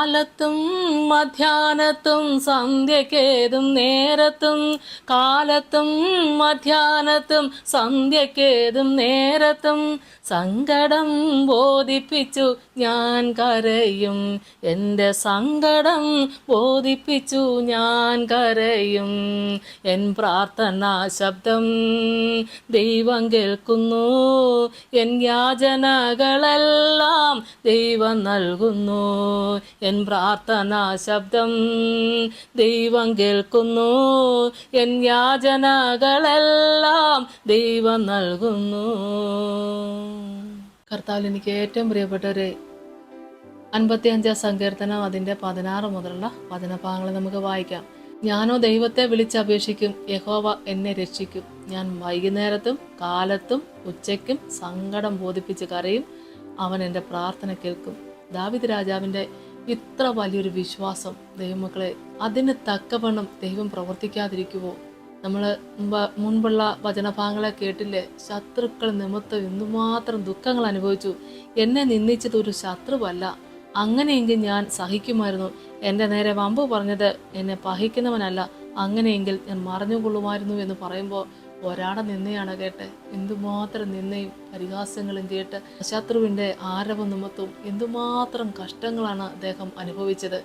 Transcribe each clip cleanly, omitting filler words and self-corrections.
കാലത്തും മധ്യാനത്തും സന്ധ്യക്കേതും നേരത്തും, കാലത്തും മധ്യാനത്തും സന്ധ്യക്കേതും നേരത്തും സങ്കടം ബോധിപ്പിച്ചു ഞാൻ കരയും. എൻ്റെ സങ്കടം ബോധിപ്പിച്ചു ഞാൻ കരയും. എൻ പ്രാർത്ഥനാ ശബ്ദം ദൈവം കേൾക്കുന്നു, എൻ യാചനകളെല്ലാം ദൈവം നൽകുന്നു. എൻ പ്രാർത്ഥനാ ശബ്ദം ദൈവം കേൾക്കുന്നു, എൻ യാചനകളെല്ലാം ദൈവം നൽകുന്നു. കർത്താവിൽ എനിക്ക് ഏറ്റവും പ്രിയപ്പെട്ടവരെ, 55 സങ്കീർത്തനം അതിൻ്റെ 16 മുതലുള്ള വചനഭാഗങ്ങൾ നമുക്ക് വായിക്കാം. ഞാനോ ദൈവത്തെ വിളിച്ചപേക്ഷിക്കും, യഹോവ എന്നെ രക്ഷിക്കും. ഞാൻ വൈകുന്നേരത്തും കാലത്തും ഉച്ചയ്ക്കും സങ്കടം ബോധിപ്പിച്ച് കരയും, അവൻ എൻ്റെ പ്രാർത്ഥന കേൾക്കും. ദാവീദ് രാജാവിൻ്റെ ഇത്ര വലിയൊരു വിശ്വാസം ദൈവമക്കളെ, അതിന് തക്കവണ്ണം ദൈവം പ്രവർത്തിക്കാതിരിക്കുവോ? നമ്മൾ മുൻപുള്ള വചനഭാഗങ്ങളെ കേട്ടില്ലേ? ശത്രുക്കൾ നിമിത്തം എന്തുമാത്രം ദുഃഖങ്ങൾ അനുഭവിച്ചു. എന്നെ നിന്ദിച്ചത് ഒരു ശത്രുവല്ല, അങ്ങനെയെങ്കിൽ ഞാൻ സഹിക്കുമായിരുന്നു. എൻ്റെ നേരെ വമ്പ് പറഞ്ഞത് എന്നെ പഹിക്കുന്നവനല്ല, അങ്ങനെയെങ്കിൽ ഞാൻ മറഞ്ഞുകൊള്ളുമായിരുന്നു എന്ന് പറയുമ്പോൾ ഒരാടെ നിന്നയാണ് കേട്ടെ. എന്തുമാത്രം നിന്നയും പരിഹാസങ്ങളും കേട്ട് ശത്രുവിൻ്റെ ആരവ നിമിത്തവും എന്തുമാത്രം കഷ്ടങ്ങളാണ് അദ്ദേഹം അനുഭവിച്ചത്.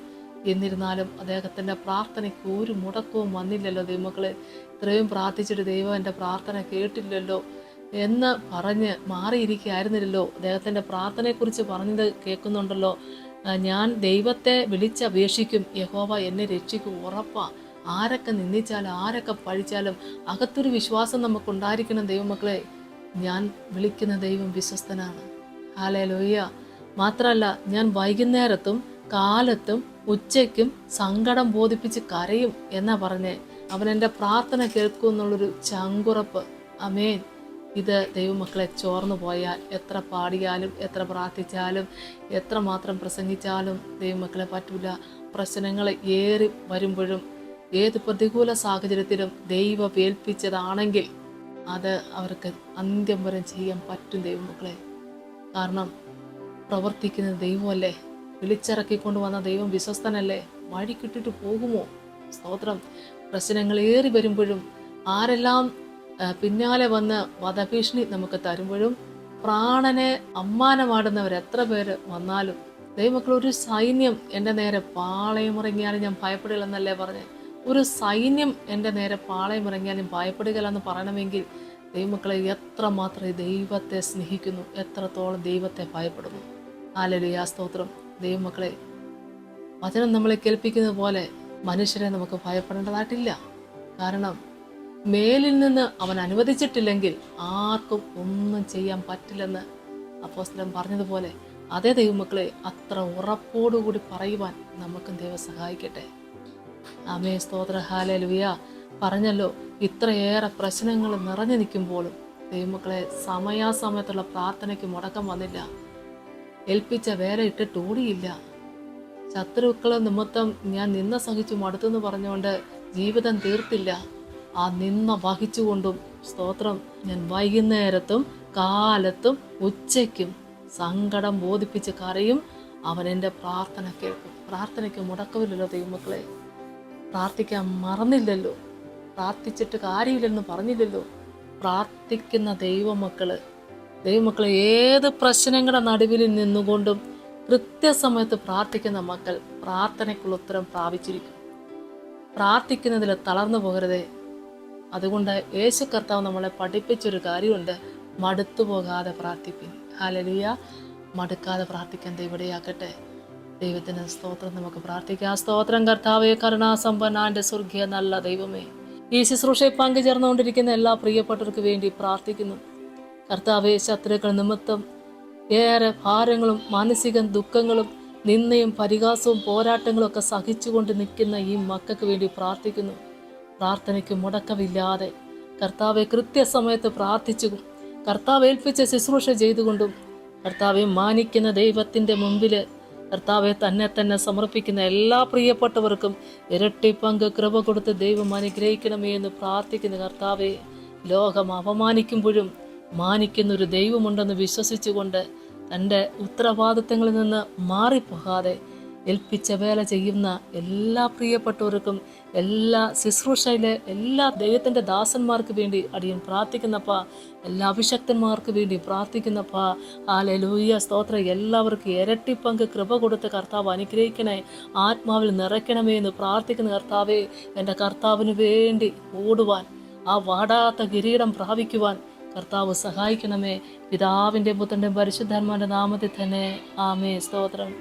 എന്നിരുന്നാലും അദ്ദേഹത്തിൻ്റെ പ്രാർത്ഥനയ്ക്ക് ഒരു മുടക്കവും വന്നില്ലല്ലോ. ദൈവമക്കളെ, ഇത്രയും പ്രാർത്ഥിച്ചിട്ട് ദൈവം എൻ്റെ പ്രാർത്ഥന കേട്ടില്ലല്ലോ എന്ന് പറഞ്ഞ് മാറിയിരിക്കുകയായിരുന്നില്ലല്ലോ. അദ്ദേഹത്തിൻ്റെ പ്രാർത്ഥനയെക്കുറിച്ച് പറഞ്ഞത് കേൾക്കുന്നുണ്ടല്ലോ. ഞാൻ ദൈവത്തെ വിളിച്ചപേക്ഷിക്കും, യഹോവ എന്നെ രക്ഷിക്കും. ഉറപ്പാ. ആരൊക്കെ നിന്ദിച്ചാലും ആരൊക്കെ പഴിച്ചാലും അകത്തൊരു വിശ്വാസം നമുക്കുണ്ടായിരിക്കണം ദൈവമക്കളെ. ഞാൻ വിളിക്കുന്ന ദൈവം വിശ്വസ്തനാണ്. ഹല്ലേലൂയ. മാത്രമല്ല, ഞാൻ വൈകുന്നേരത്തും കാലത്തും ഉച്ചയ്ക്കും സങ്കടം ബോധിപ്പിച്ച് കരയും എന്നാ പറഞ്ഞേ. അവൻ എൻ്റെ പ്രാർത്ഥന കേൾക്കും എന്നുള്ളൊരു ചങ്കുറപ്പ്. ആമേൻ. ഇത് ദൈവമക്കളെ ചോർന്നു പോയാൽ എത്ര പാടിയാലും എത്ര പ്രാർത്ഥിച്ചാലും എത്ര മാത്രം പ്രസംഗിച്ചാലും ദൈവമക്കളെ പറ്റൂല. പ്രശ്നങ്ങൾ ഏറി വരുമ്പോഴും ഏത് പ്രതികൂല സാഹചര്യത്തിലും ദൈവം ഏൽപ്പിച്ചതാണെങ്കിൽ അത് അവർക്ക് അന്ത്യം വരെ ചെയ്യാൻ പറ്റും ദൈവമക്കളെ. കാരണം പ്രവർത്തിക്കുന്ന ദൈവമല്ലേ, വിളിച്ചിറക്കിക്കൊണ്ട് വന്ന ദൈവം വിശ്വസ്തനല്ലേ. വഴിക്കിട്ടിട്ട് പോകുമോ? സ്തോത്രം. പ്രശ്നങ്ങൾ ഏറി വരുമ്പോഴും ആരെല്ലാം പിന്നാലെ വന്ന് വധഭീഷണി നമുക്ക് തരുമ്പോഴും പ്രാണനെ അമ്മാനമാടുന്നവർ എത്ര പേര് വന്നാലും ദൈവമക്കൾ, ഒരു സൈന്യം എൻ്റെ നേരെ പാളയമിറങ്ങിയാലും ഞാൻ ഭയപ്പെടുകയില്ലെന്നല്ലേ പറഞ്ഞ്. ഒരു സൈന്യം എൻ്റെ നേരെ പാളയമിറങ്ങിയാലും ഭയപ്പെടുകയില്ലെന്ന് പറയണമെങ്കിൽ ദൈവമക്കളെ എത്രമാത്രം ദൈവത്തെ സ്നേഹിക്കുന്നു, എത്രത്തോളം ദൈവത്തെ ഭയപ്പെടുന്നു. ഹല്ലേലൂയ, സ്തോത്രം. ദൈവമക്കളെ, വചനം നമ്മളെ കേൾപ്പിക്കുന്നത് പോലെ മനുഷ്യരെ നമുക്ക് ഭയപ്പെടേണ്ടതായിട്ടില്ല. കാരണം മേലിൽ നിന്ന് അവൻ അനുവദിച്ചിട്ടില്ലെങ്കിൽ ആർക്കും ഒന്നും ചെയ്യാൻ പറ്റില്ലെന്ന് അപ്പോസ്തലൻ പറഞ്ഞതുപോലെ, അതേ ദൈവമക്കളെ, അത്ര ഉറപ്പോടുകൂടി പറയുവാൻ നമുക്കും ദൈവം സഹായിക്കട്ടെ. ആമേൻ, സ്തോത്ര. ഹല്ലേലൂയ. പറഞ്ഞല്ലോ, ഇത്രയേറെ പ്രശ്നങ്ങൾ നിറഞ്ഞു നിൽക്കുമ്പോഴും ദൈവമക്കളെ സമയാസമയത്തുള്ള പ്രാർത്ഥനയ്ക്ക് മുടക്കം വന്നില്ല. ഏൽപ്പിച്ച വേല ഇട്ടിട്ട് ഓടിയില്ല. ശത്രുക്കളെ നിമിത്തം ഞാൻ നിന്ന സഹിച്ചു മടുത്തെന്ന് പറഞ്ഞുകൊണ്ട് ജീവിതം തീർത്തില്ല. ആ നിന്ന വഹിച്ചുകൊണ്ടും സ്തോത്രം, ഞാൻ വൈകുന്നേരത്തും കാലത്തും ഉച്ചയ്ക്കും സങ്കടം ബോധിപ്പിച്ച് കരയും, അവൻ എൻ്റെ പ്രാർത്ഥന കേൾക്കും. പ്രാർത്ഥനയ്ക്ക് മുടക്കമില്ലല്ലോ ദൈവമക്കളെ. പ്രാർത്ഥിക്കാൻ മറന്നില്ലല്ലോ, പ്രാർത്ഥിച്ചിട്ട് കാര്യമില്ലെന്ന് പറഞ്ഞില്ലല്ലോ. പ്രാർത്ഥിക്കുന്ന ദൈവമക്കളെ ഏത് പ്രശ്നങ്ങളുടെ നടുവിൽ നിന്നുകൊണ്ടും കൃത്യസമയത്ത് പ്രാർത്ഥിക്കുന്ന മക്കൾ പ്രാർത്ഥനയ്ക്കുള്ള ഉത്തരം പ്രാപിച്ചിരിക്കും. പ്രാർത്ഥിക്കുന്നതിൽ തളർന്നു പോകരുതേ. അതുകൊണ്ട് യേശു കർത്താവ് നമ്മളെ പഠിപ്പിച്ചൊരു കാര്യമുണ്ട്, മടുത്തു പോകാതെ പ്രാർത്ഥിപ്പിൻ. ഹല്ലേലൂയ. മടുക്കാതെ പ്രാർത്ഥിക്കാൻ ദൈവടയാക്കട്ടെ. ദൈവത്തിന് സ്തോത്രം. നമുക്ക് പ്രാർത്ഥിക്കാം. സ്തോത്രം കർത്താവേ, കരുണാസമ്പന്നാന്റെ സ്വർഗീയ നല്ല ദൈവമേ, ഈ ശുശ്രൂഷയിൽ പങ്കുചേർന്നുകൊണ്ടിരിക്കുന്ന എല്ലാ പ്രിയപ്പെട്ടവർക്ക് വേണ്ടി പ്രാർത്ഥിക്കുന്നു. കർത്താവേ, ശത്രുക്കൾ നിമിത്തം ഏറെ ഭാരങ്ങളും മാനസിക ദുഃഖങ്ങളും നിന്ദയും പരിഹാസവും പോരാട്ടങ്ങളും ഒക്കെ സഹിച്ചുകൊണ്ട് നിൽക്കുന്ന ഈ മക്കൾക്ക് വേണ്ടി പ്രാർത്ഥിക്കുന്നു. പ്രാർത്ഥനയ്ക്ക് മുടക്കമില്ലാതെ കർത്താവെ കൃത്യസമയത്ത് പ്രാർത്ഥിച്ചും കർത്താവ് ഏൽപ്പിച്ച ശുശ്രൂഷ ചെയ്തുകൊണ്ടും കർത്താവെ മാനിക്കുന്ന ദൈവത്തിൻ്റെ മുമ്പിൽ കർത്താവെ തന്നെ സമർപ്പിക്കുന്ന എല്ലാ പ്രിയപ്പെട്ടവർക്കും ഇരട്ടി പങ്ക് കൃപ കൊടുത്ത് ദൈവം അനുഗ്രഹിക്കണമേ എന്ന് പ്രാർത്ഥിക്കുന്ന കർത്താവെ, ലോകം അപമാനിക്കുമ്പോഴും മാനിക്കുന്നൊരു ദൈവമുണ്ടെന്ന് വിശ്വസിച്ചുകൊണ്ട് തൻ്റെ ഉത്തരവാദിത്തങ്ങളിൽ നിന്ന് മാറിപ്പോകാതെ ഏൽപ്പിച്ച വേല ചെയ്യുന്ന എല്ലാ പ്രിയപ്പെട്ടവർക്കും, എല്ലാ ശുശ്രൂഷയിലെ എല്ലാ ദൈവത്തിൻ്റെ ദാസന്മാർക്ക് വേണ്ടി അടിയൻ പ്രാർത്ഥിക്കുന്നപ്പാ. എല്ലാ അഭിഷക്തന്മാർക്ക് വേണ്ടി പ്രാർത്ഥിക്കുന്നപ്പാ. ഹല്ലേലൂയ, സ്തോത്രം. എല്ലാവർക്കും ഇരട്ടി പങ്ക് കൃപ കൊടുത്ത് കർത്താവ് അനുഗ്രഹിക്കണേ, ആത്മാവിൽ നിറയ്ക്കണമേ എന്ന് പ്രാർത്ഥിക്കുന്ന കർത്താവേ, എൻ്റെ കർത്താവിന് വേണ്ടി ഓടുവാൻ, ആ വാടാത്ത കിരീടം പ്രാപിക്കുവാൻ കർത്താവ് സഹായിക്കണമേ. പിതാവിൻ്റെ പുത്രൻ്റെ പരിശുദ്ധാത്മാവിൻ്റെ നാമത്തിൽ തന്നെ. ആമേൻ. സ്തോത്രം.